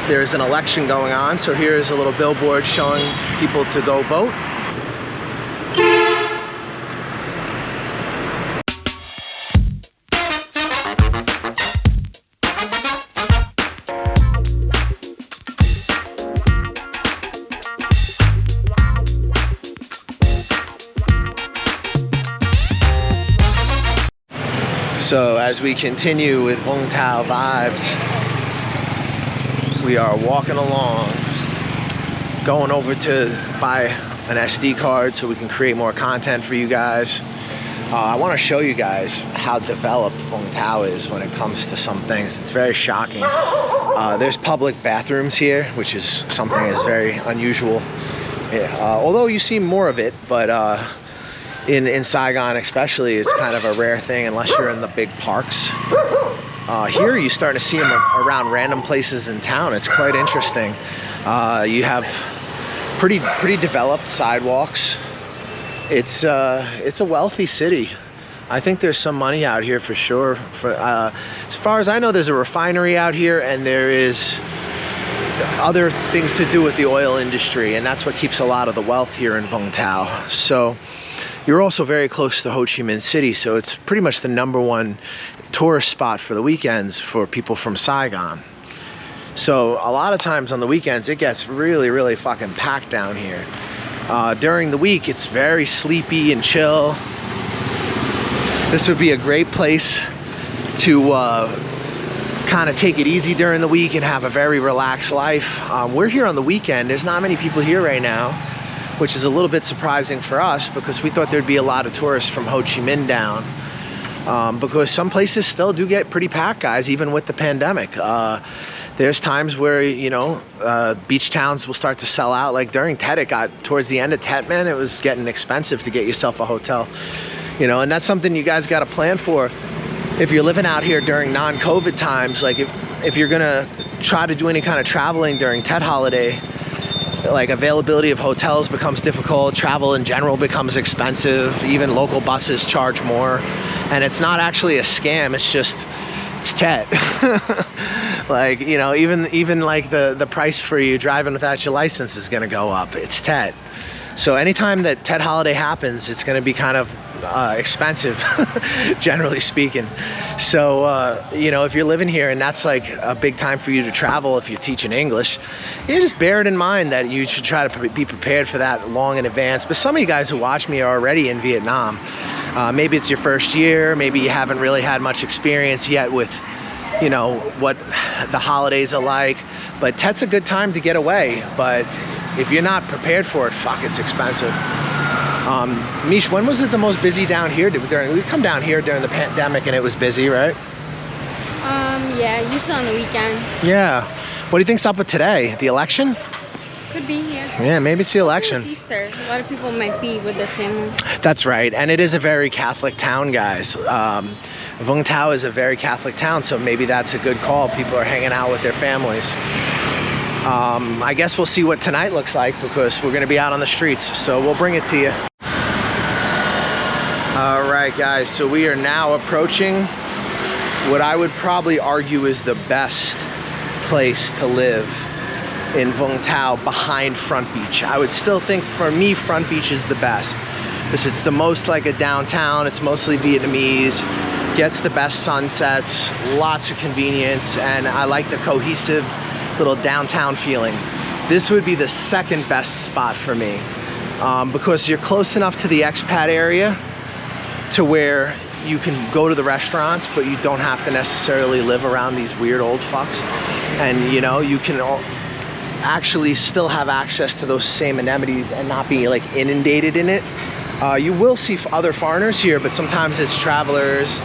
there's an election going on, so here's a little billboard showing people to go vote. So as we continue with Vung Tau vibes, we are walking along, going over to buy an SD card so we can create more content for you guys. I want to show you guys how developed Vung Tau is when it comes to some things. It's very shocking. There's public bathrooms here, which is something that's very unusual. Although you see more of it, but in Saigon especially, it's kind of a rare thing unless you're in the big parks. Here you're starting to see them around random places in town. It's quite interesting. You have pretty developed sidewalks. It's a wealthy city. I think there's some money out here for sure. As far as I know, there's a refinery out here, and there is other things to do with the oil industry, and that's what keeps a lot of the wealth here in Vung Tau. So you're also very close to Ho Chi Minh City, so it's pretty much the #1 tourist spot for the weekends for people from Saigon. So a lot of times on the weekends, it gets really fucking packed down here. During the week, it's very sleepy and chill. This would be a great place to kind of take it easy during the week and have a very relaxed life. We're here on the weekend. There's not many people here right now, which is a little bit surprising for us because we thought there'd be a lot of tourists from Ho Chi Minh down. Because some places still do get pretty packed, guys, even with the pandemic. There's times where, you know, beach towns will start to sell out. Like during Tet, it got towards the end of Tet, man, it was getting expensive to get yourself a hotel. You know, and that's something you guys got to plan for if you're living out here during non-COVID times. Like if you're gonna try to do any kind of traveling during Tet holiday, like availability of hotels becomes difficult, travel in general becomes expensive, even local buses charge more, and it's not actually a scam, it's Tet. Like, you know, even like the price for you driving without your license is gonna go up. It's Tet. So anytime that Tet holiday happens, it's gonna be kind of expensive, generally speaking. So, you know, if you're living here and that's like a big time for you to travel, if you're teaching English, you just bear it in mind that you should try to be prepared for that long in advance. But some of you guys who watch me are already in Vietnam. Maybe it's your first year, maybe you haven't really had much experience yet with, you know, what the holidays are like, but Tet's a good time to get away. But if you're not prepared for it, fuck, it's expensive. Mish, when was it the most busy down here? We've come down here during the pandemic and it was busy, right? Yeah, usually on the weekends. Yeah. What do you think's up with today? The election? Could be, yeah. Yeah, maybe it's the election. It's Easter. A lot of people might be with their family. That's right, and it is a very Catholic town, guys. Vung Tau is a very Catholic town, so maybe that's a good call. People are hanging out with their families. I guess we'll see what tonight looks like because we're gonna be out on the streets, so we'll bring it to you. All right, guys, so we are now approaching what I would probably argue is the best place to live in Vung Tau behind Front Beach. I would still think, for me, Front Beach is the best because it's the most like a downtown. It's mostly Vietnamese, gets the best sunsets, lots of convenience, and I like the cohesive little downtown feeling. This would be the second best spot for me because you're close enough to the expat area to where you can go to the restaurants, but you don't have to necessarily live around these weird old fucks. And you know, you can actually still have access to those same amenities and not be like inundated in it. You will see other foreigners here, but sometimes it's travelers.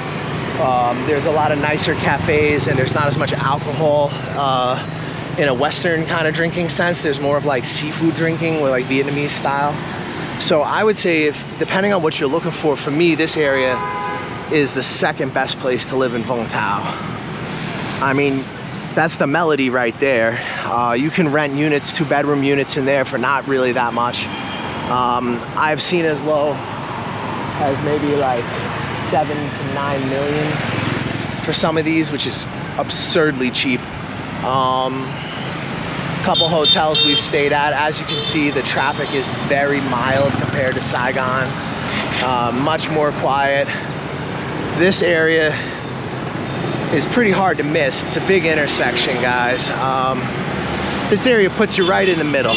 There's a lot of nicer cafes and there's not as much alcohol in a Western kind of drinking sense. There's more of like seafood drinking with like Vietnamese style. So I would say, if depending on what you're looking for me, this area is the second best place to live in Vung Tau. I mean, that's the melody right there. You can rent units, 2-bedroom units in there for not really that much. I've seen as low as maybe like 7 to 9 million for some of these, which is absurdly cheap. couple hotels we've stayed at. As you can see, the traffic is very mild compared to Saigon. Much more quiet. This area is pretty hard to miss. It's a big intersection, guys. This area puts you right in the middle.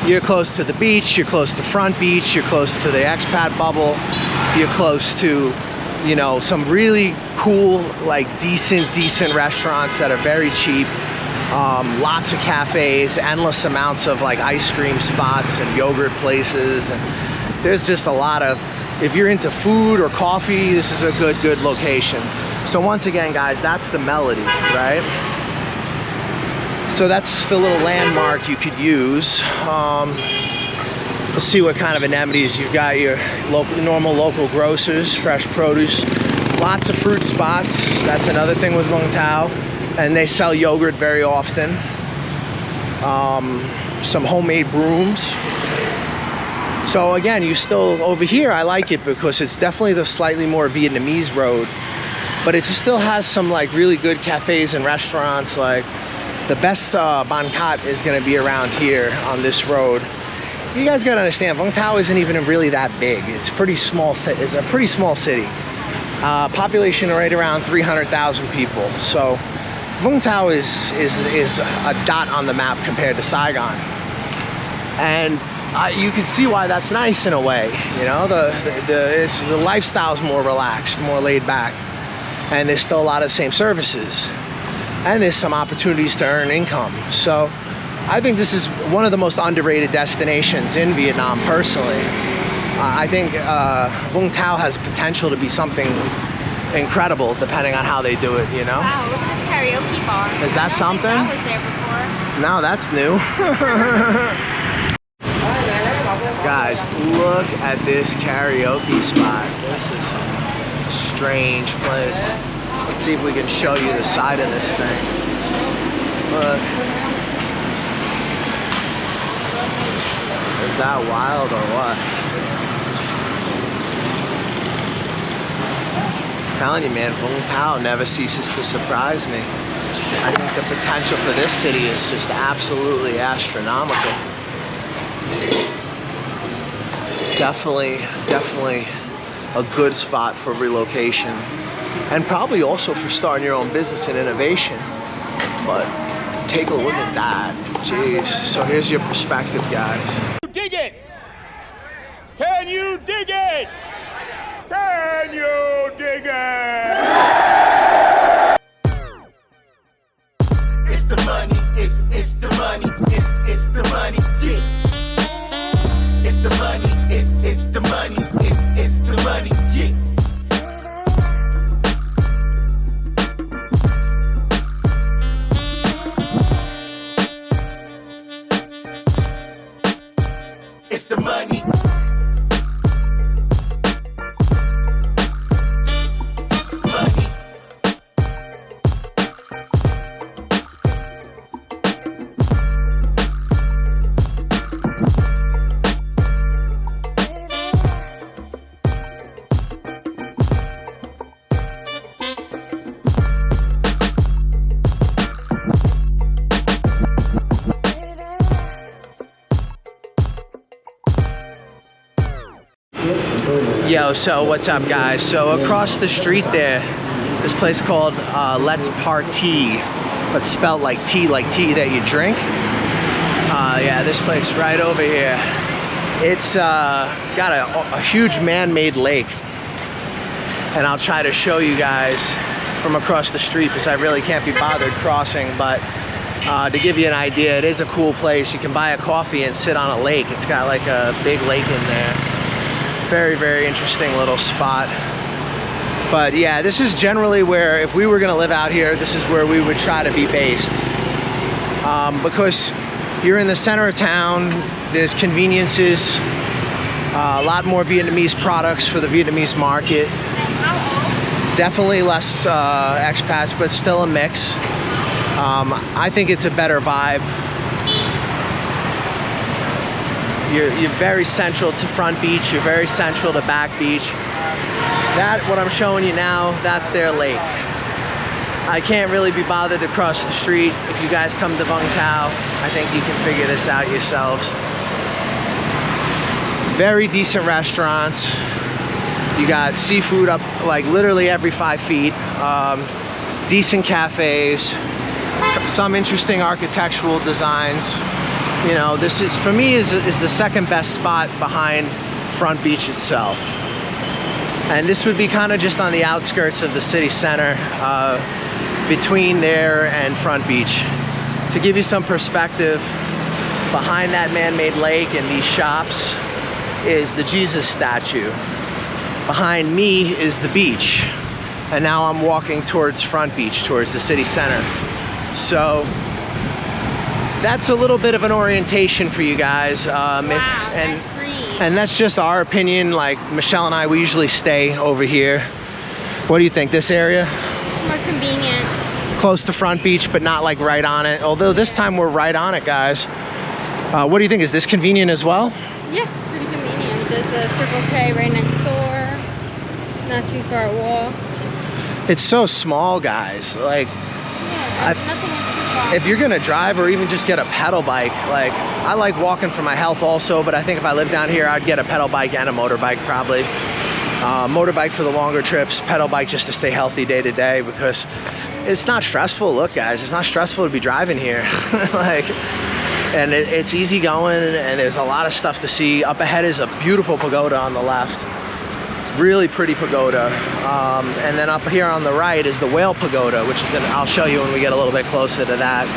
You're close to the beach, you're close to Front Beach, you're close to the expat bubble, you're close to, you know, some really cool, like decent restaurants that are very cheap. Lots of cafes, endless amounts of like ice cream spots and yogurt places, and there's just a lot of, if you're into food or coffee, this is a good location. So once again, guys, that's the Melody, right? So that's the little landmark you could use. Let's see what kind of amenities you've got. Your normal local grocers, fresh produce, lots of fruit spots. That's another thing with Vung Tau. And they sell yogurt very often. Some homemade brooms. So again, you still, over here, I like it because it's definitely the slightly more Vietnamese road, but it still has some like really good cafes and restaurants. Like the best Ban Cat is gonna be around here on this road. You guys gotta understand, Vung Tau isn't even really that big. It's pretty small. It's a pretty small city. Population right around 300,000 people. So Vung Tau is a dot on the map compared to Saigon, and you can see why that's nice in a way. You know, the lifestyle's more relaxed, more laid back, and there's still a lot of the same services, and there's some opportunities to earn income. So I think this is one of the most underrated destinations in Vietnam, personally. I think Vung Tau has potential to be something incredible, depending on how they do it, you know? Wow, look at this karaoke bar. Is that something? I was there before. No, that's new. Guys, look at this karaoke spot. This is a strange place. Let's see if we can show you the side of this thing. Look. Is that wild or what? I'm telling you, man, Vung Tau never ceases to surprise me. I think the potential for this city is just absolutely astronomical. Definitely a good spot for relocation, and probably also for starting your own business and innovation. But take a look at that. Jeez. So here's your perspective, guys. Dig it? Can you dig it? Can you dig it? It's the money, it's the money, it's the money, yeah. It's the money, it's the money, it's the money, yeah. It's the money. Yo, so what's up, guys? So across the street there, this place called Let's Party, but spelled like tea that you drink. Yeah, this place right over here. It's got a huge man-made lake, and I'll try to show you guys from across the street because I really can't be bothered crossing, but to give you an idea, it is a cool place. You can buy a coffee and sit on a lake. It's got like a big lake in there. Very interesting little spot. But yeah, this is generally where, if we were gonna live out here, this is where we would try to be based. Because you're in the center of town, there's conveniences, a lot more Vietnamese products for the Vietnamese market. Definitely less expats, but still a mix. I think it's a better vibe. You're very central to Front Beach, you're very central to Back Beach. That, what I'm showing you now, that's their lake. I can't really be bothered to cross the street. If you guys come to Vung Tau, I think you can figure this out yourselves. Very decent restaurants. You got seafood up like literally every 5 feet. Decent cafes. Some interesting architectural designs. You know, this is, for me, is the second best spot behind Front Beach itself. And this would be kind of just on the outskirts of the city center, between there and Front Beach. To give you some perspective, behind that man-made lake and these shops is the Jesus statue. Behind me is the beach. And now I'm walking towards Front Beach, towards the city center. So that's a little bit of an orientation for you guys. And that's just our opinion. Like Michelle and I, we usually stay over here. What do you think, this area? It's more convenient. Close to Front Beach, but not like right on it. Although this time we're right on it, guys. What do you think? Is this convenient as well? Yeah, pretty convenient. There's a Circle K right next door. Not too far to walk. It's so small, guys. Like, yeah, nothing is too far. If you're gonna drive or even just get a pedal bike, like, I like walking for my health also, but I think if I lived down here, I'd get a pedal bike and a motorbike probably. Motorbike for the longer trips, pedal bike just to stay healthy day to day, because it's not stressful. Look, guys, it's not stressful to be driving here. Like, and it's easy going, and there's a lot of stuff to see. Up ahead is a beautiful pagoda on the left. Really pretty pagoda. And then up here on the right is the Whale Pagoda, which is, I'll show you when we get a little bit closer to that.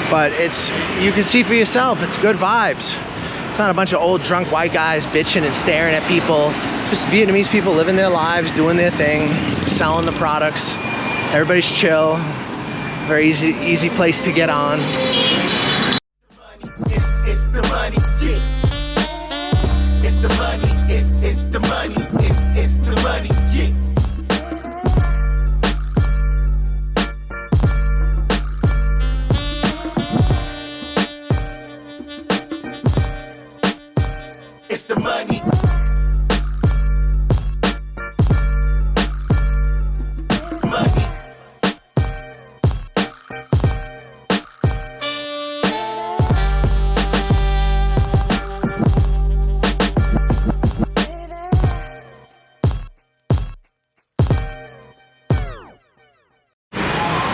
But it's, you can see for yourself, it's good vibes. It's not a bunch of old drunk white guys bitching and staring at people. Just Vietnamese people living their lives, doing their thing, selling the products. Everybody's chill. Very easy place to get on. It's the money, yeah. It's the money, it's the money, it's the money, yeah. It's the money. Money.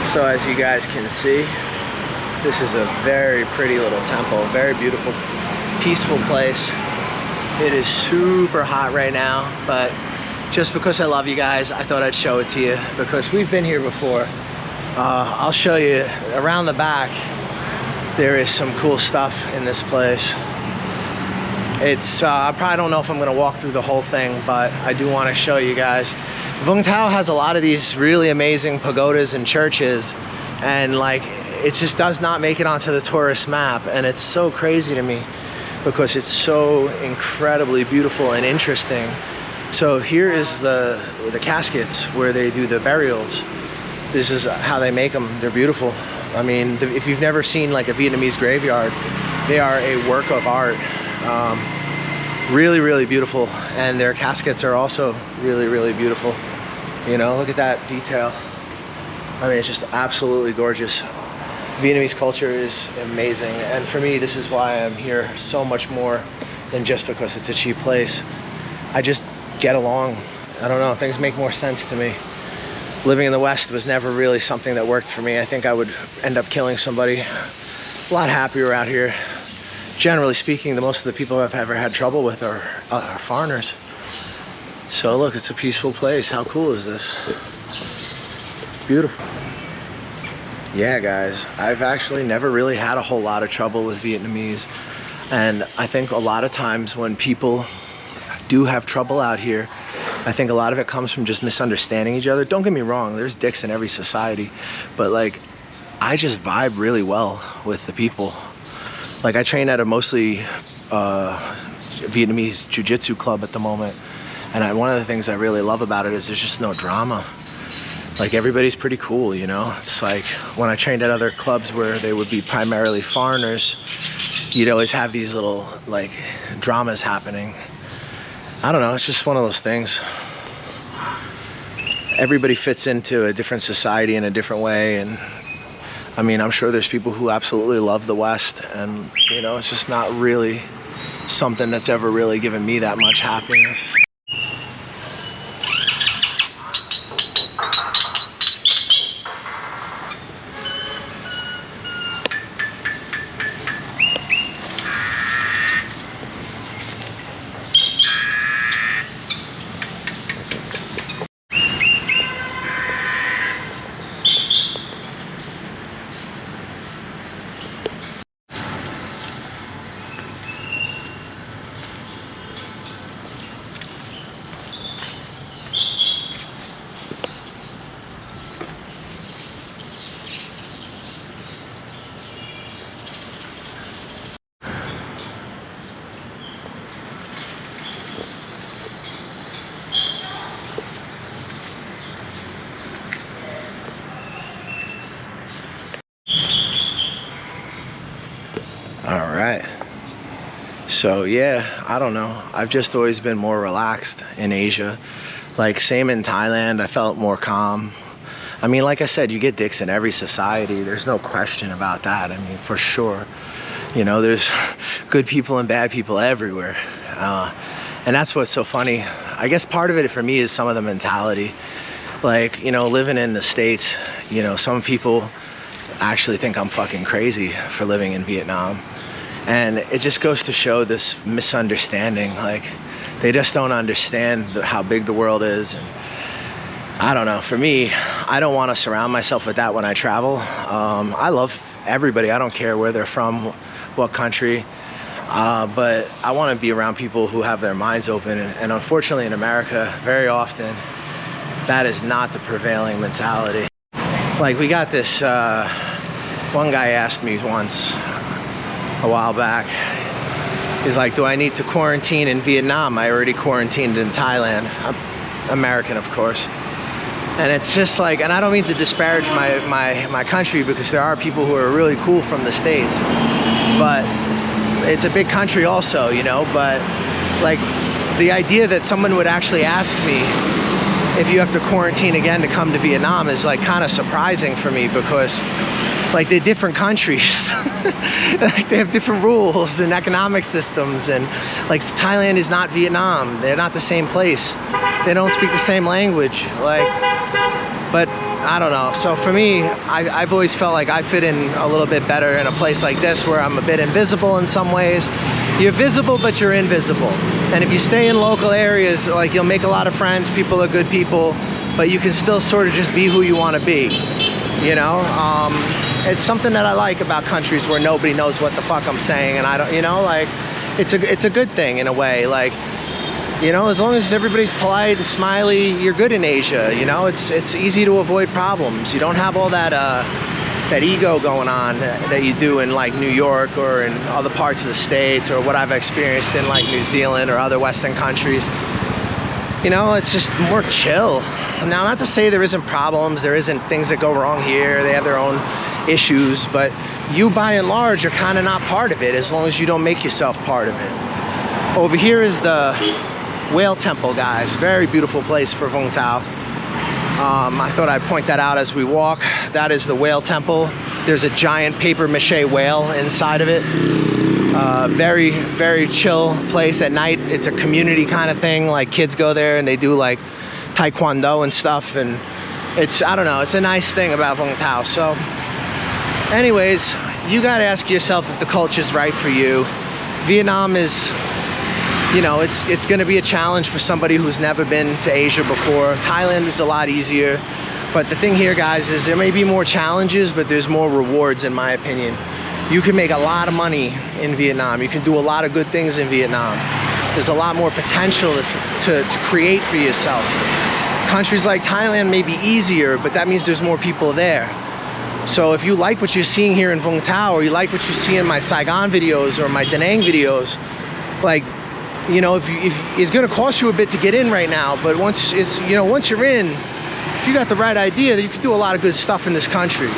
So as you guys can see, this is a very pretty little temple, very beautiful, peaceful place. It is super hot right now, but just because I love you guys, I thought I'd show it to you because we've been here before. I'll show you around the back. There is some cool stuff in this place. It's, I probably don't know if I'm gonna walk through the whole thing, but I do wanna show you guys. Vung Tau has a lot of these really amazing pagodas and churches, and like, it just does not make it onto the tourist map, and it's so crazy to me because it's so incredibly beautiful and interesting. So here is the caskets where they do the burials. This is how they make them. They're beautiful. I mean, if you've never seen like a Vietnamese graveyard, they are a work of art. Really, really beautiful. And their caskets are also really, really beautiful. You know, look at that detail. I mean, it's just absolutely gorgeous. Vietnamese culture is amazing. And for me, this is why I'm here so much more than just because it's a cheap place. I just get along. I don't know, things make more sense to me. Living in the West was never really something that worked for me. I think I would end up killing somebody. A lot happier out here. Generally speaking, most of the people I've ever had trouble with are foreigners. So look, it's a peaceful place. How cool is this? Beautiful. Yeah, guys, I've actually never really had a whole lot of trouble with Vietnamese. And I think a lot of times when people do have trouble out here, I think a lot of it comes from just misunderstanding each other. Don't get me wrong, there's dicks in every society, but like, I just vibe really well with the people. Like, I train at a mostly Vietnamese jiu-jitsu club at the moment. And one of the things I really love about it is there's just no drama. Like, everybody's pretty cool, you know? It's like when I trained at other clubs where they would be primarily foreigners, you'd always have these little like dramas happening. I don't know, it's just one of those things. everybody fits into a different society in a different way. And I mean, I'm sure there's people who absolutely love the West, and you know, it's just not really something that's ever really given me that much happiness. All right. So yeah, I don't know. I've just always been more relaxed in Asia. Like same in Thailand, I felt more calm. I mean, like I said, you get dicks in every society. There's no question about that. I mean, for sure. You know, there's good people and bad people everywhere. And that's what's so funny. I guess part of it for me is some of the mentality. Like, you know, living in the States, you know, some people actually think I'm fucking crazy for living in Vietnam. And it just goes to show this misunderstanding. Like, they just don't understand how big the world is. And I don't know, for me, I don't want to surround myself with that when I travel. I love everybody. I don't care where they're from, what country. But I want to be around people who have their minds open. And unfortunately in America, very often, that is not the prevailing mentality. Like, we got this, one guy asked me once, a while back, he's like, do I need to quarantine in Vietnam? I already quarantined in Thailand. I'm American, of course. And it's just like, and I don't mean to disparage my country, because there are people who are really cool from the States, but it's a big country also, you know. But like, the idea that someone would actually ask me if you have to quarantine again to come to Vietnam is like kind of surprising for me, because like, they're different countries. Like, they have different rules and economic systems, and like, Thailand is not Vietnam. They're not the same place. They don't speak the same language. Like, but I don't know. So for me, I've always felt like I fit in a little bit better in a place like this, where I'm a bit invisible in some ways. You're visible, but you're invisible. And if you stay in local areas, like, you'll make a lot of friends. People are good people, but you can still sort of just be who you want to be, you know? It's something that I like about countries where nobody knows what the fuck I'm saying, and I don't, you know, like, it's a good thing in a way. Like, you know, as long as everybody's polite and smiley, you're good in Asia. You know, it's easy to avoid problems. You don't have all that that ego going on that you do in like New York or in other parts of the States, or what I've experienced in like New Zealand or other Western countries. You know, it's just more chill. Now, not to say there isn't problems, there isn't things that go wrong here. They have their own issues, but you, by and large, are kind of not part of it, as long as you don't make yourself part of it. Over here is the Whale Temple, guys. Very beautiful place for Vung Tau. I thought I'd point that out as we walk. That is the Whale Temple. There's a giant paper mache whale inside of it. Very, very chill place at night. It's a community kind of thing. Like, kids go there and they do like taekwondo and stuff, and it's, I don't know, it's a nice thing about Vung Tau. So anyways, you gotta ask yourself if the culture's right for you. Vietnam is, you know, it's gonna be a challenge for somebody who's never been to Asia before. Thailand is a lot easier. But the thing here, guys, is there may be more challenges, but there's more rewards, in my opinion. You can make a lot of money in Vietnam. You can do a lot of good things in Vietnam. There's a lot more potential to create for yourself. Countries like Thailand may be easier, but that means there's more people there. So if you like what you're seeing here in Vung Tau, or you like what you see in my Saigon videos or my Da Nang videos, like, you know, if it's gonna cost you a bit to get in right now, but once you're in, if you got the right idea, you can do a lot of good stuff in this country.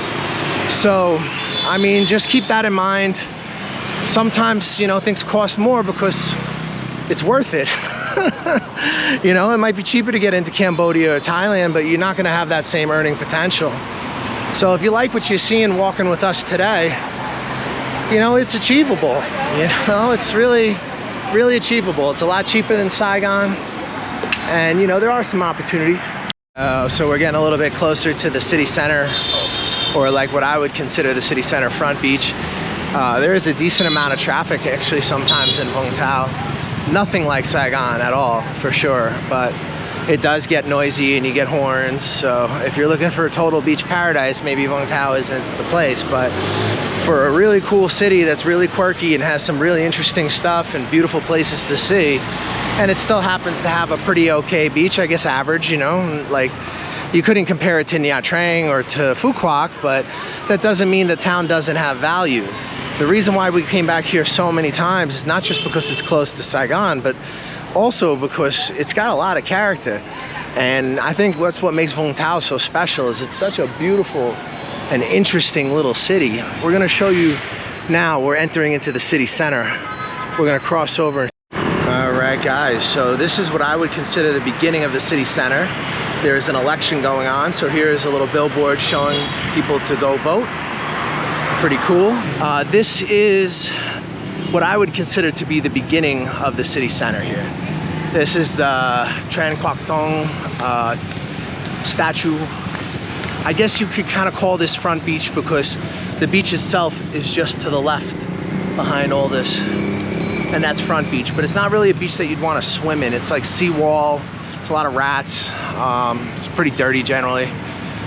So, I mean, just keep that in mind. Sometimes, you know, things cost more because it's worth it. You know, it might be cheaper to get into Cambodia or Thailand, but you're not gonna have that same earning potential. So if you like what you're seeing walking with us today, you know, it's achievable. You know, it's really, really achievable. It's a lot cheaper than Saigon. And you know, there are some opportunities. So we're getting a little bit closer to the city center, or like what I would consider the city center front beach. There is a decent amount of traffic actually sometimes in Vung Tau. Nothing like Saigon at all, for sure, but it does get noisy and you get horns. So if you're looking for a total beach paradise, maybe Vung Tau isn't the place, but for a really cool city that's really quirky and has some really interesting stuff and beautiful places to see, and it still happens to have a pretty okay beach, I guess average, you know, like you couldn't compare it to Nha Trang or to Phu Quoc, but that doesn't mean the town doesn't have value. The reason why we came back here so many times is not just because it's close to Saigon, but also because it's got a lot of character. And I think that's what makes Vung Tau so special, is it's such a beautiful and interesting little city. We're gonna show you now, we're entering into the city center. We're gonna cross over. All right, guys, so this is what I would consider the beginning of the city center. There's an election going on, so here's a little billboard showing people to go vote. Pretty cool. This is what I would consider to be the beginning of the city center here. This is the Tran Quoc Tong statue. I guess you could kind of call this front beach because the beach itself is just to the left behind all this, and that's front beach, but it's not really a beach that you'd want to swim in. It's like seawall. It's a lot of rats. It's pretty dirty generally.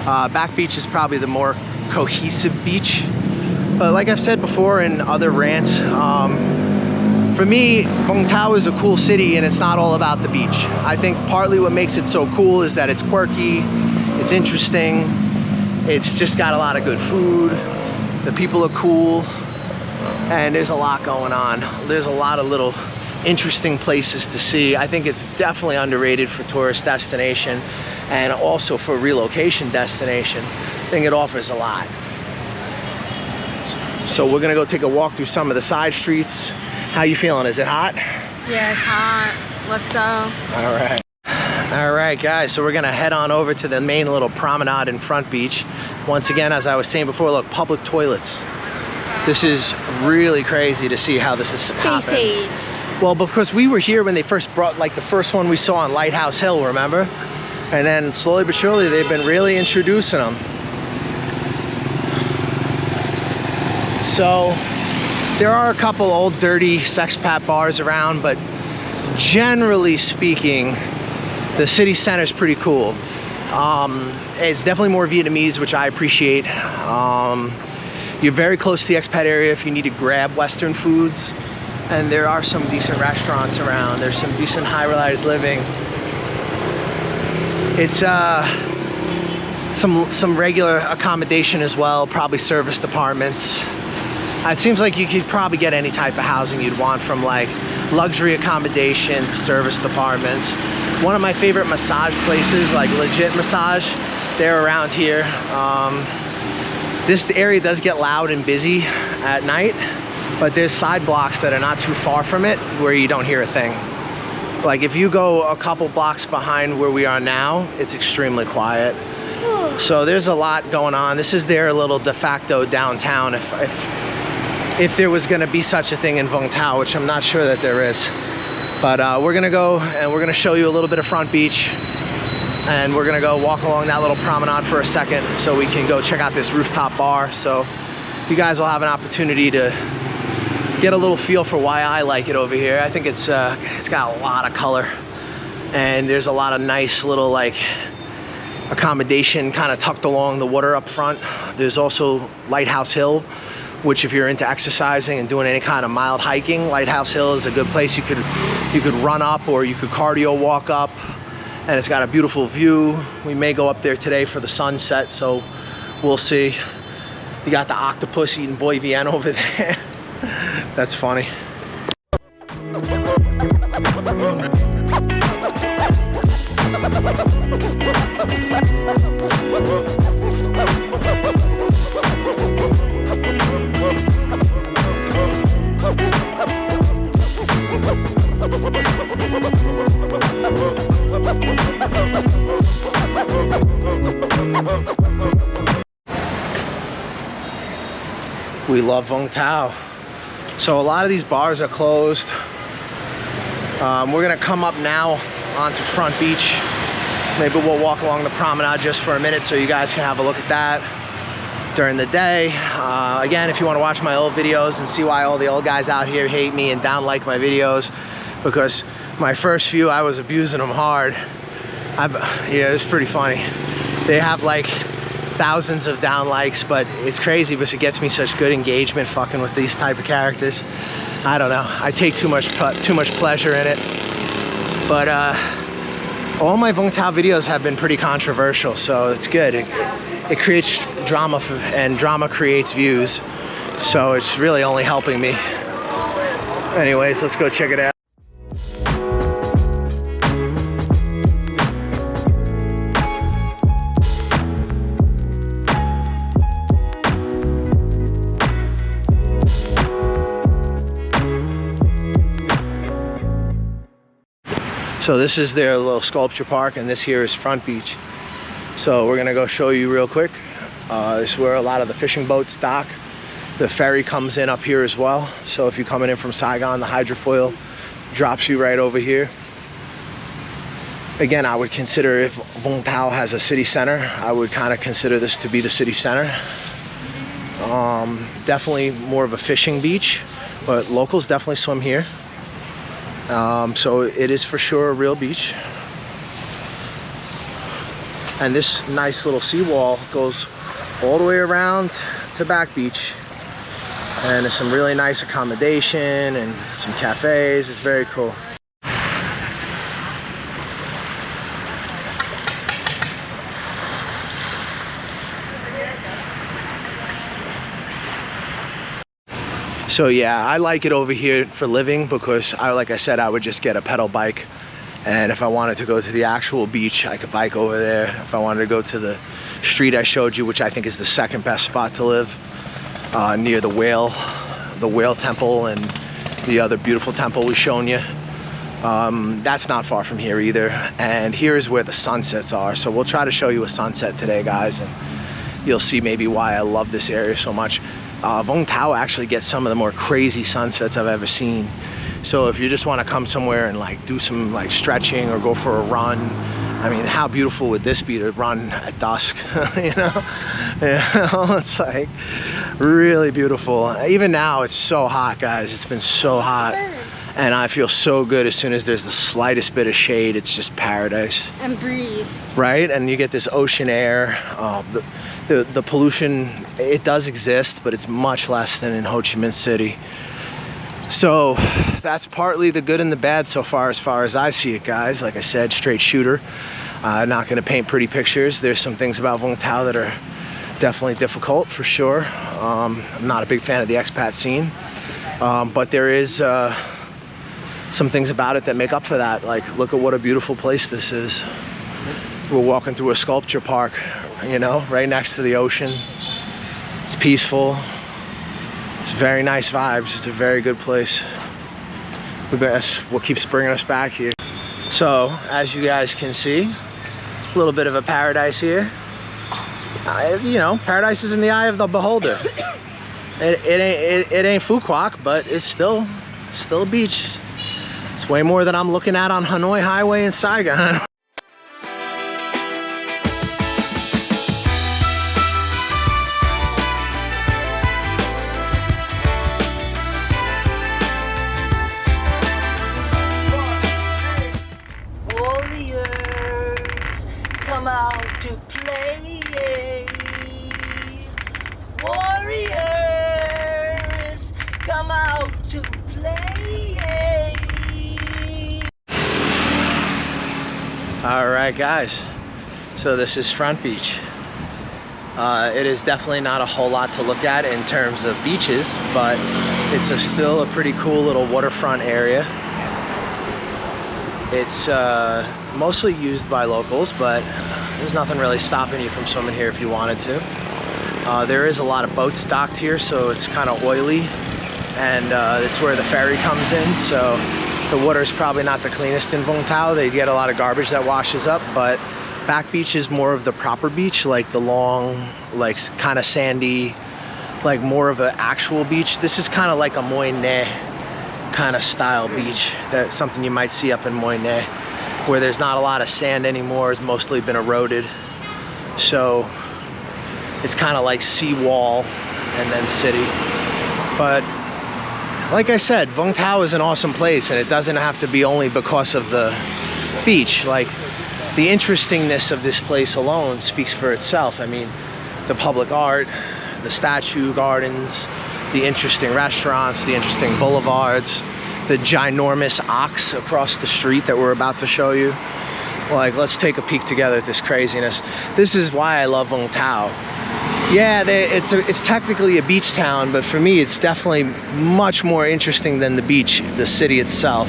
Back beach is probably the more cohesive beach. But like I've said before in other rants, for me, Vung Tau is a cool city and it's not all about the beach. I think partly what makes it so cool is that it's quirky, it's interesting, it's just got a lot of good food, the people are cool, and there's a lot going on. There's a lot of little interesting places to see. I think it's definitely underrated for tourist destination and also for relocation destination. I think it offers a lot. So we're gonna go take a walk through some of the side streets. How you feeling? Is it hot? Yeah, it's hot. Let's go. All right. All right, guys, so we're gonna head on over to the main little promenade in Front Beach. Once again, as I was saying before, look, public toilets. This is really crazy to see how this is happening. Space aged. Well, because we were here when they first brought, like the first one we saw on Lighthouse Hill, remember? And then slowly but surely, they've been really introducing them. So there are a couple old dirty sexpat bars around, but generally speaking, the city center is pretty cool. It's definitely more Vietnamese, which I appreciate. You're very close to the expat area if you need to grab Western foods, and there are some decent restaurants around. There's some decent high-rise living. It's some regular accommodation as well, probably serviced apartments. It seems like you could probably get any type of housing you'd want, from like luxury accommodation to serviced apartments. One of my favorite massage places, like legit massage, they're around here. This area does get loud and busy at night, but there's side blocks that are not too far from it where you don't hear a thing. Like if you go a couple blocks behind where we are now, it's extremely quiet. So there's a lot going on. This is their little de facto downtown, if there was gonna be such a thing in Vung Tau, which I'm not sure that there is. But we're gonna go and we're gonna show you a little bit of Front Beach, and we're gonna go walk along that little promenade for a second so we can go check out this rooftop bar. So you guys will have an opportunity to get a little feel for why I like it over here. I think it's got a lot of color, and there's a lot of nice little like accommodation kind of tucked along the water up front. There's also Lighthouse Hill, which if you're into exercising and doing any kind of mild hiking, Lighthouse Hill is a good place. You could run up or you could cardio walk up, and it's got a beautiful view. We may go up there today for the sunset, so we'll see. You got the octopus eating Boy Vienna over there. That's funny. We love Vung Tau. So a lot of these bars are closed. We're gonna come up now onto Front Beach. Maybe we'll walk along the promenade just for a minute so you guys can have a look at that during the day. Again, if you want to watch my old videos and see why all the old guys out here hate me and don't like my videos, because my first few I was abusing them hard. Yeah, it was pretty funny. They have like thousands of down likes, but it's crazy because it gets me such good engagement fucking with these type of characters. I don't know, I take too much pleasure in it. But all my Vung Tau videos have been pretty controversial, so it's good. It creates drama, and drama creates views, so it's really only helping me. Anyways, let's go check it out. So this is their little sculpture park, and this here is Front Beach. So we're gonna go show you real quick. This is where a lot of the fishing boats dock. The ferry comes in up here as well. So if you're coming in from Saigon, the hydrofoil drops you right over here. Again, I would consider, if Vung Tau has a city center, I would kind of consider this to be the city center. Definitely more of a fishing beach, but locals definitely swim here. So it is for sure a real beach. And this nice little seawall goes all the way around to Back Beach. And there's some really nice accommodation and some cafes. It's very cool. So yeah, I like it over here for living because like I said, I would just get a pedal bike, and if I wanted to go to the actual beach, I could bike over there. If I wanted to go to the street I showed you, which I think is the second best spot to live, near the whale temple and the other beautiful temple we've shown you, that's not far from here either. And here is where the sunsets are. So we'll try to show you a sunset today, guys, and you'll see maybe why I love this area so much. Vung Tau actually gets some of the more crazy sunsets I've ever seen. So if you just want to come somewhere and like do some like stretching or go for a run, I mean, how beautiful would this be to run at dusk? You know, it's like really beautiful. Even now it's so hot, guys. It's been so hot, and I feel so good as soon as there's the slightest bit of shade. It's just paradise. And breeze. Right, and you get this ocean air. The pollution, it does exist, but it's much less than in Ho Chi Minh City. So that's partly the good and the bad so far as I see it, guys. Like I said, straight shooter. Not gonna paint pretty pictures. There's some things about Vung Tau that are definitely difficult, for sure. I'm not a big fan of the expat scene, but there is some things about it that make up for that. Like, look at what a beautiful place this is. We're walking through a sculpture park, you know, right next to the ocean. It's peaceful. It's very nice vibes. It's a very good place. What keeps bringing us back here. So, as you guys can see, a little bit of a paradise here. You know, paradise is in the eye of the beholder. It ain't Phu Quoc, but it's still a beach. It's way more than I'm looking at on Hanoi Highway in Saigon. Alright guys, so this is Front Beach. It is definitely not a whole lot to look at in terms of beaches, but it's still a pretty cool little waterfront area. It's mostly used by locals, but there's nothing really stopping you from swimming here if you wanted to. There is a lot of boats docked here, so it's kind of oily, and it's where the ferry comes in, so The water's probably not the cleanest in Vung Tau. They get a lot of garbage that washes up, but back beach is more of the proper beach, like the long, like kind of sandy, like more of an actual beach. This is kind of like a Moine kind of style beach. That's something you might see up in Moine, where there's not a lot of sand anymore. It's mostly been eroded. So it's kind of like seawall and then city. But like I said, Vung Tau is an awesome place, and it doesn't have to be only because of the beach. Like, the interestingness of this place alone speaks for itself. I mean, the public art, the statue gardens, the interesting restaurants, the interesting boulevards, the ginormous ox across the street that we're about to show you. Like, let's take a peek together at this craziness. This is why I love Vung Tau. Yeah, it's technically a beach town, but for me, it's definitely much more interesting than the beach, the city itself.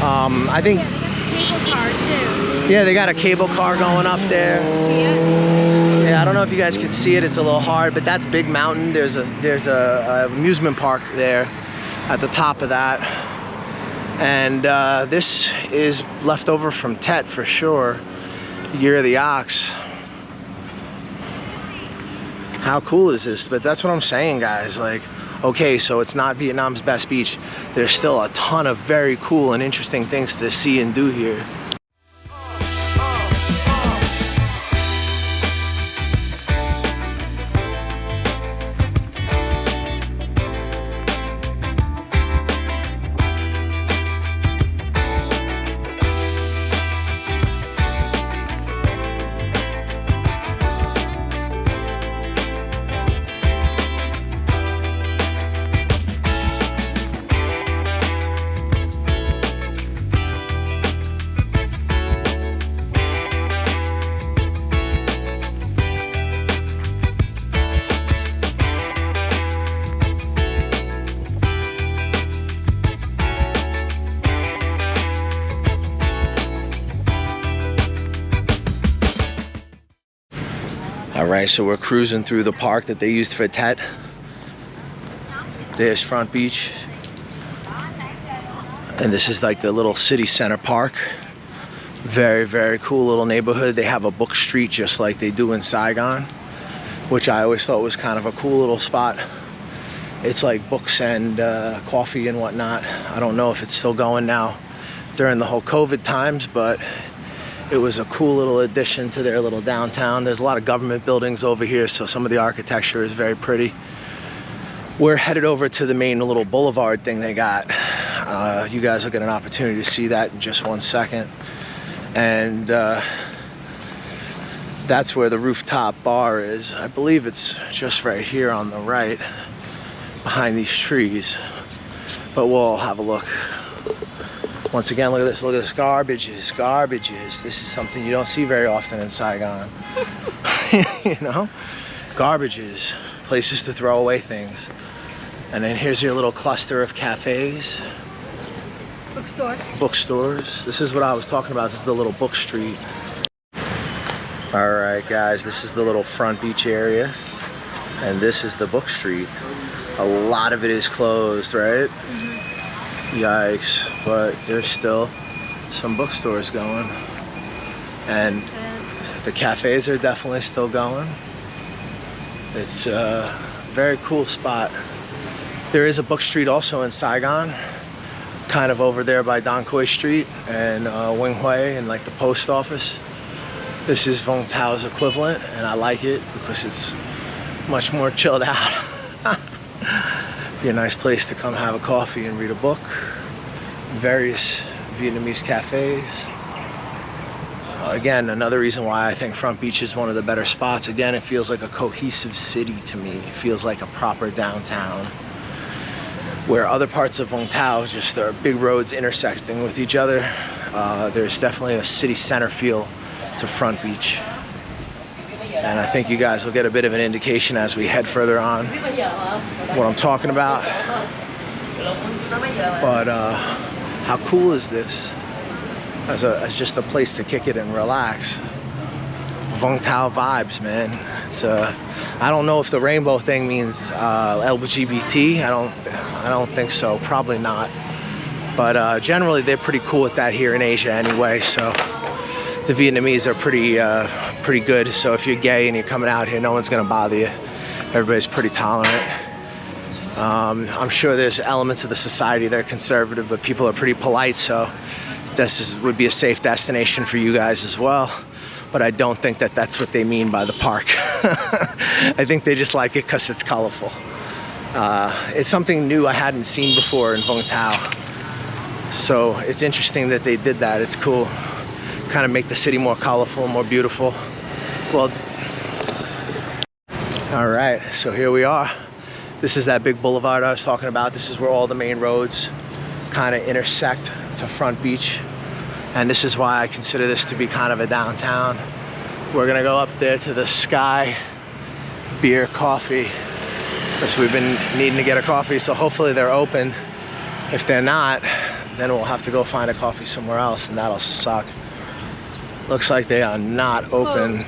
I think. Yeah, they got a cable car going up there. Yeah, I don't know if you guys can see it. It's a little hard, but that's Big Mountain. There's a amusement park there at the top of that. And this is left over from Tet for sure. Year of the Ox. How cool is this? But that's what I'm saying, guys. Like, okay, so it's not Vietnam's best beach. There's still a ton of very cool and interesting things to see and do here. All right, so we're cruising through the park that they used for Tet. There's Front Beach. And this is like the little city center park. Very, very cool little neighborhood. They have a book street just like they do in Saigon, which I always thought was kind of a cool little spot. It's like books and coffee and whatnot. I don't know if it's still going now during the whole COVID times, but it was a cool little addition to their little downtown. There's a lot of government buildings over here, so some of the architecture is very pretty. We're headed over to the main little boulevard thing they got. You guys will get an opportunity to see that in just one second. And that's where the rooftop bar is. I believe it's just right here on the right, behind these trees. But we'll have a look. Once again, look at this garbages. This is something you don't see very often in Saigon. You know, garbages, places to throw away things. And then here's your little cluster of cafes. Bookstores. This is what I was talking about. This is the little book street. All right, guys, this is the little Front Beach area. And this is the book street. A lot of it is closed, right? Yikes, but there's still some bookstores going, and the cafes are definitely still going. It's a very cool spot. There is a book street also in Saigon, kind of over there by Don Quai Street and Wing Hue and like the post office. This is Vung Tau's equivalent, and I like it because it's much more chilled out. Be a nice place to come have a coffee and read a book. Various Vietnamese cafes. Again, another reason why I think Front Beach is one of the better spots. Again, it feels like a cohesive city to me. It feels like a proper downtown. Where other parts of Vung Tau just are big roads intersecting with each other. There's definitely a city center feel to Front Beach. And I think you guys will get a bit of an indication as we head further on what I'm talking about. But how cool is this as just a place to kick it and relax? Vung Tau vibes, man. It's I don't know if the rainbow thing means LGBT. I don't think so. Probably not. But generally, they're pretty cool with that here in Asia anyway. So the Vietnamese are pretty good. So if you're gay and you're coming out here, no one's gonna bother you. Everybody's pretty tolerant. I'm sure there's elements of the society that are conservative, but people are pretty polite. So would be a safe destination for you guys as well. But I don't think that that's what they mean by the park. I think they just like it because it's colorful. It's something new I hadn't seen before in Vung Tau. So it's interesting that they did that. It's cool. Kind of make the city more colorful, more beautiful. Well, all right, so here we are. This is that big boulevard I was talking about. This is where all the main roads kind of intersect to Front Beach. And this is why I consider this to be kind of a downtown. We're gonna go up there to the Sky Beer Coffee, because we've been needing to get a coffee, so hopefully they're open. If they're not, then we'll have to go find a coffee somewhere else, and that'll suck. Looks like they are not open.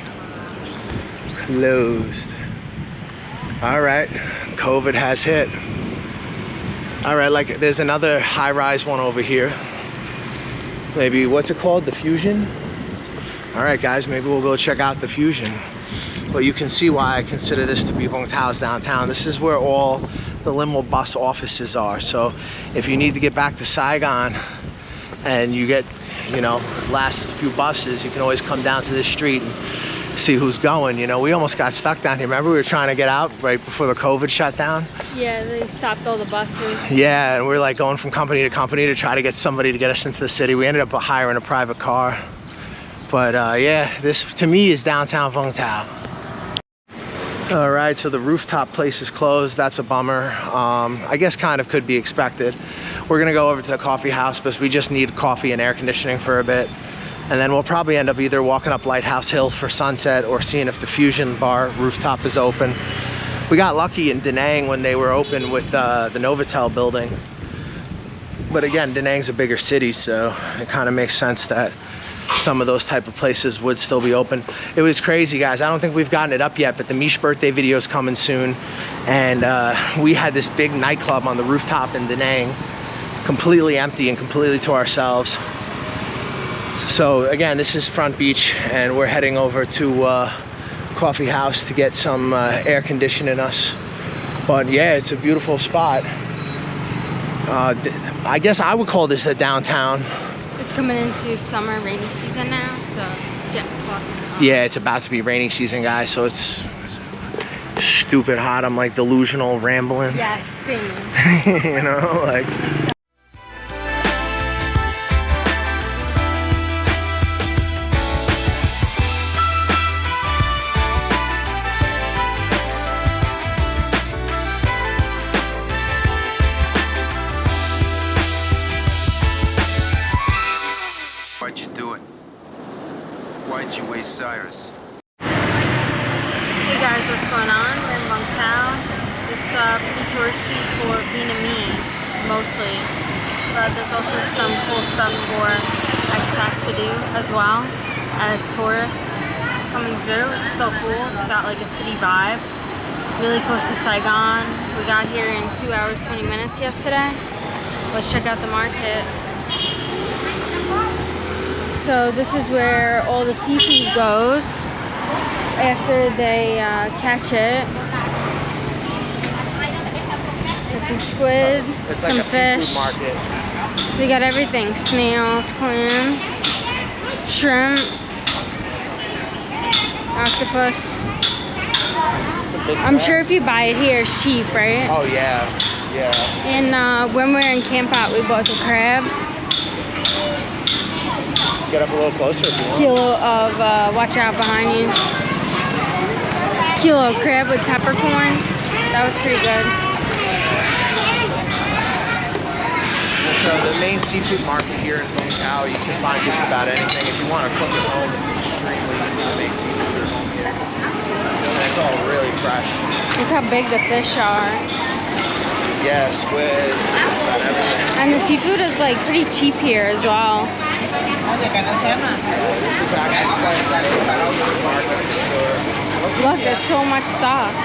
Closed. All right, COVID has hit. All right, like there's another high-rise one over here. Maybe, what's it called? The Fusion? All right, guys, maybe we'll go check out the Fusion. Well, you can see why I consider this to be Vung Tau's downtown. This is where all the limo bus offices are. So if you need to get back to Saigon and you get, you know, last few buses, you can always come down to this street and see who's going. You know, we almost got stuck down here. Remember, we were trying to get out right before the COVID shut down? Yeah, they stopped all the buses. Yeah, and we're like going from company to company to try to get somebody to get us into the city. We ended up hiring a private car. But yeah, this to me is downtown Vung Tau. All right, so the rooftop place is closed. That's a bummer. I guess kind of could be expected. We're gonna go over to the coffee house because we just need coffee and air conditioning for a bit. And then we'll probably end up either walking up Lighthouse Hill for sunset or seeing if the Fusion Bar rooftop is open. We got lucky in Da Nang when they were open with the Novotel building. But again, Da Nang's a bigger city, so it kind of makes sense that some of those type of places would still be open. It was crazy, guys. I don't think we've gotten it up yet, but the Mish birthday video is coming soon. And we had this big nightclub on the rooftop in Da Nang, completely empty and completely to ourselves. So again, this is Front Beach, and we're heading over to coffee house to get some air conditioning us. But yeah, it's a beautiful spot. I guess I would call this a downtown. It's coming into summer rainy season now, so it's getting fucking. Yeah, it's about to be rainy season, guys, so it's stupid hot. I'm like delusional rambling. Yeah, same. You know, like. Why'd you do it? Why'd you waste Cyrus? Hey guys, what's going on? We're in Vung Tau. It's pretty touristy for Vietnamese, mostly. But there's also some cool stuff for expats to do as well as tourists coming through. It's still cool. It's got like a city vibe. Really close to Saigon. We got here in 2 hours, 20 minutes yesterday. Let's check out the market. So this is where all the seafood goes after they catch it. Got some squid, It's some like a fish. seafood market. We got everything: snails, clams, shrimp, octopus. I'm sure if you buy it here, it's cheap, right? Oh yeah, yeah. And when we were in Camp Out, we bought the crab. Get up a little closer if you want. Kilo of, watch out behind you. Kilo of crab with peppercorn. That was pretty good. So the main seafood market here in Vung Tau, you can find just about anything. If you want to cook at home, it's extremely easy to make seafood at home here. And it's all really fresh. Look how big the fish are. Yeah, squid, just about everything. And the seafood is like pretty cheap here as well. This is actually like that market for sure. Look, there's so much stuff.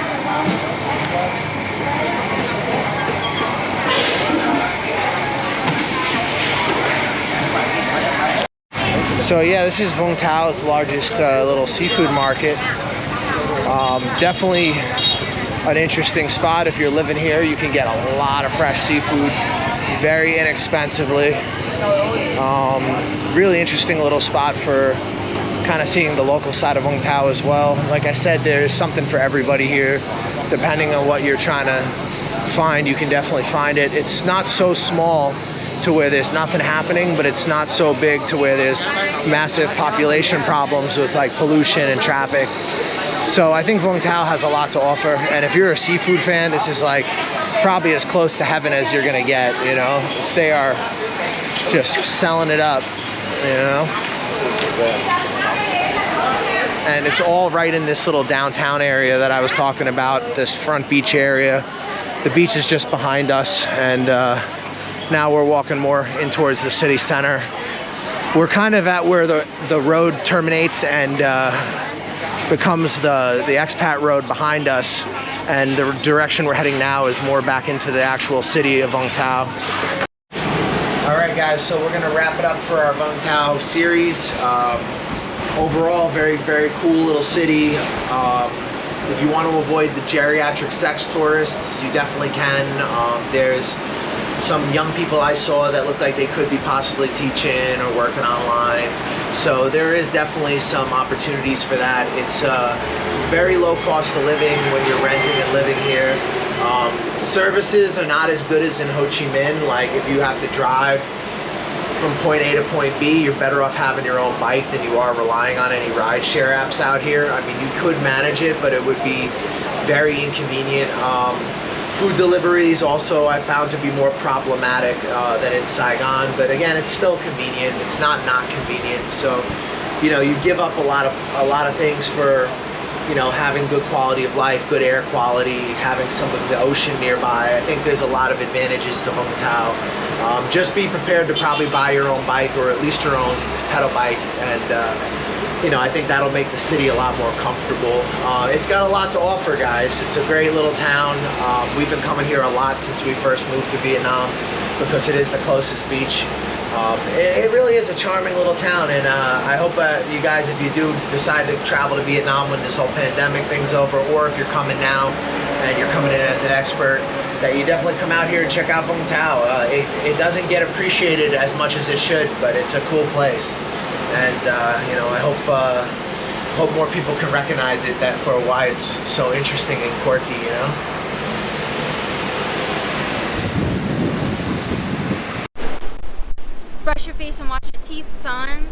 So yeah, this is Vung Tau's largest little seafood market. Definitely an interesting spot. If you're living here, you can get a lot of fresh seafood very inexpensively. Really interesting little spot for kind of seeing the local side of Vung Tau as well. Like I said, there's something for everybody here. Depending on what you're trying to find, you can definitely find it. It's not so small to where there's nothing happening, but it's not so big to where there's massive population problems with like pollution and traffic. So I think Vung Tau has a lot to offer, and if you're a seafood fan, this is like probably as close to heaven as you're gonna get, you know? They are just selling it up, you know? And it's all right in this little downtown area that I was talking about, this front beach area. The beach is just behind us, and now we're walking more in towards the city center. We're kind of at where the road terminates and becomes the expat road behind us, and the direction we're heading now is more back into the actual city of Vung Tau. All right, guys, so we're gonna wrap it up for our Vung Tau series. Overall, very, very cool little city. If you want to avoid the geriatric sex tourists, you definitely can. There's some young people I saw that looked like they could be possibly teaching or working online. So there is definitely some opportunities for that. It's very low cost of living when you're renting and living here. Services are not as good as in Ho Chi Minh. Like if you have to drive from point A to point B, you're better off having your own bike than you are relying on any rideshare apps out here. I mean, you could manage it, but it would be very inconvenient. Food deliveries also I found to be more problematic than in Saigon, but again, it's still convenient. It's not convenient. So, you know, you give up a lot of things for, you know, having good quality of life, good air quality, having some of the ocean nearby. I think there's a lot of advantages to Vung Tau. Just be prepared to probably buy your own bike, or at least your own pedal bike, and you know, I think that'll make the city a lot more comfortable. It's got a lot to offer, guys. It's a great little town. We've been coming here a lot since we first moved to Vietnam because it is the closest beach. It really is a charming little town, and I hope you guys, if you do decide to travel to Vietnam when this whole pandemic thing's over, or if you're coming now and you're coming in as an expert, that you definitely come out here and check out Vung Tau. It doesn't get appreciated as much as it should, but it's a cool place. And you know, I hope more people can recognize it, that for why it's so interesting and quirky, you know? Brush your face and wash your teeth, son.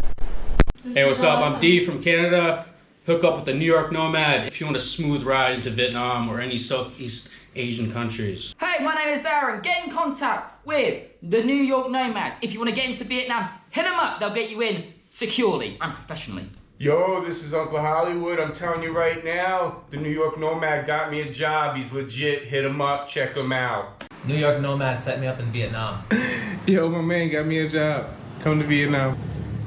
Hey, what's up? I'm D from Canada. Hook up with the New York Nomad if you want a smooth ride into Vietnam or any Southeast Asian countries. Hey, my name is Aaron. Get in contact with the New York Nomads. If you want to get into Vietnam, hit them up. They'll get you in securely and professionally. Yo, this is Uncle Hollywood. I'm telling you right now, the New York Nomad got me a job. He's legit. Hit him up. Check him out. New York Nomad set me up in Vietnam. Yo, my man got me a job. Come to Vietnam.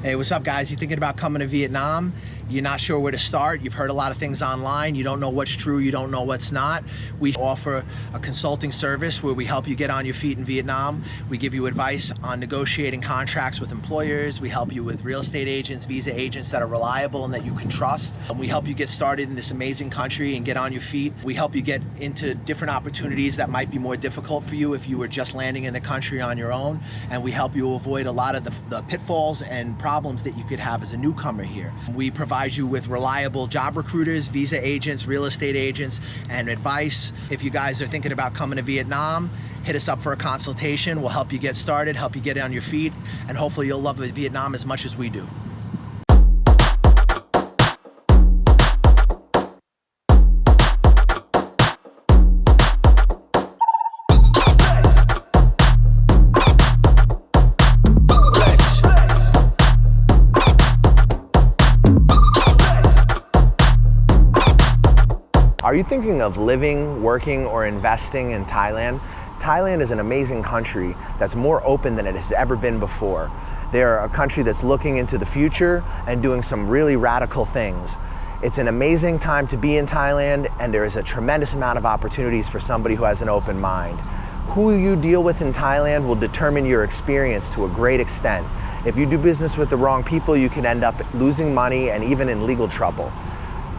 Hey, what's up, guys? You thinking about coming to Vietnam? You're not sure where to start. You've heard a lot of things online. You don't know what's true. You don't know what's not. We offer a consulting service where we help you get on your feet in Vietnam. We give you advice on negotiating contracts with employers. We help you with real estate agents, visa agents that are reliable and that you can trust. We help you get started in this amazing country and get on your feet. We help you get into different opportunities that might be more difficult for you if you were just landing in the country on your own. And we help you avoid a lot of the pitfalls and problems that you could have as a newcomer here. We provide you with reliable job recruiters, visa agents, real estate agents, and advice. If you guys are thinking about coming to Vietnam, hit us up for a consultation. We'll help you get started, help you get on your feet, and hopefully you'll love Vietnam as much as we do. Are you thinking of living, working, or investing in Thailand? Thailand is an amazing country that's more open than it has ever been before. They're a country that's looking into the future and doing some really radical things. It's an amazing time to be in Thailand, and there is a tremendous amount of opportunities for somebody who has an open mind. Who you deal with in Thailand will determine your experience to a great extent. If you do business with the wrong people, you can end up losing money and even in legal trouble.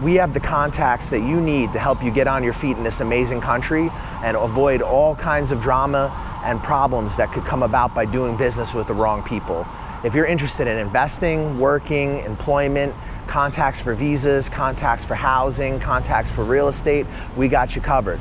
We have the contacts that you need to help you get on your feet in this amazing country and avoid all kinds of drama and problems that could come about by doing business with the wrong people. If you're interested in investing, working, employment, contacts for visas, contacts for housing, contacts for real estate, we got you covered.